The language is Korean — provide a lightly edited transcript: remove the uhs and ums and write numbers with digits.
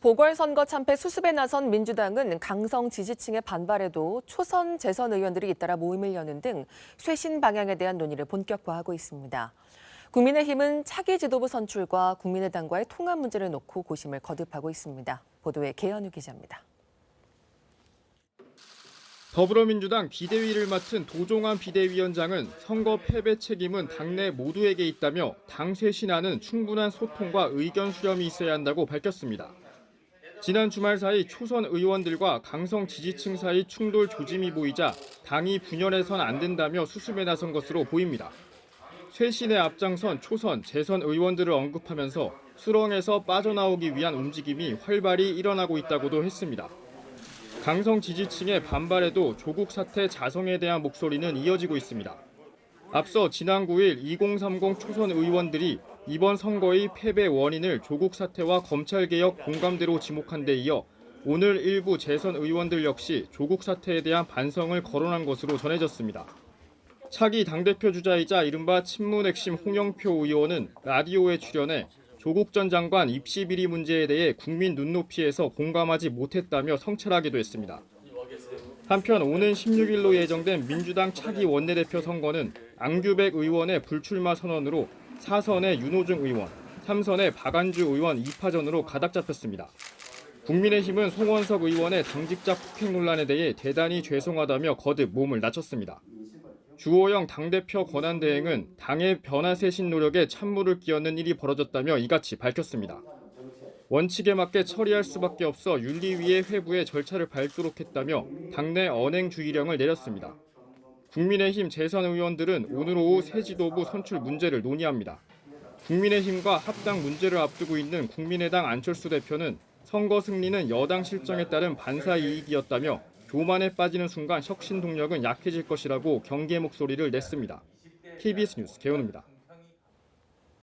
보궐선거 참패 수습에 나선 민주당은 강성 지지층의 반발에도 초선 재선 의원들이 잇따라 모임을 여는 등 쇄신 방향에 대한 논의를 본격화하고 있습니다. 국민의힘은 차기 지도부 선출과 국민의당과의 통합 문제를 놓고 고심을 거듭하고 있습니다. 보도에 계현우 기자입니다. 더불어민주당 비대위를 맡은 도종환 비대위원장은 선거 패배 책임은 당내 모두에게 있다며 당 쇄신안은 충분한 소통과 의견 수렴이 있어야 한다고 밝혔습니다. 지난 주말 사이 초선 의원들과 강성 지지층 사이 충돌 조짐이 보이자 당이 분열해선 안 된다며 수습에 나선 것으로 보입니다. 쇄신에 앞장선 초선, 재선 의원들을 언급하면서 수렁에서 빠져나오기 위한 움직임이 활발히 일어나고 있다고도 했습니다. 강성 지지층의 반발에도 조국 사태 자성에 대한 목소리는 이어지고 있습니다. 앞서 지난 9일 2030 초선 의원들이 이번 선거의 패배 원인을 조국 사태와 검찰개혁 공감대로 지목한 데 이어 오늘 일부 재선 의원들 역시 조국 사태에 대한 반성을 거론한 것으로 전해졌습니다. 차기 당대표 주자이자 이른바 친문 핵심 홍영표 의원은 라디오에 출연해 조국 전 장관 입시 비리 문제에 대해 국민 눈높이에서 공감하지 못했다며 성찰하기도 했습니다. 한편 오는 16일로 예정된 민주당 차기 원내대표 선거는 앙규백 의원의 불출마 선언으로 4선의 윤호중 의원, 3선의 박안주 의원 2파전으로 가닥 잡혔습니다. 국민의힘은 송원석 의원의 당직자 폭행 논란에 대해 대단히 죄송하다며 거듭 몸을 낮췄습니다. 주호영 당대표 권한대행은 당의 변화 쇄신 노력에 찬물을 끼얹는 일이 벌어졌다며 이같이 밝혔습니다. 원칙에 맞게 처리할 수밖에 없어 윤리위의 회부에 절차를 밟도록 했다며 당내 언행 주의령을 내렸습니다. 국민의힘 재선 의원들은 오늘 오후 새 지도부 선출 문제를 논의합니다. 국민의힘과 합당 문제를 앞두고 있는 국민의당 안철수 대표는 선거 승리는 여당 실정에 따른 반사 이익이었다며 교만에 빠지는 순간 혁신 동력은 약해질 것이라고 경계 목소리를 냈습니다. KBS 뉴스 계현우입니다.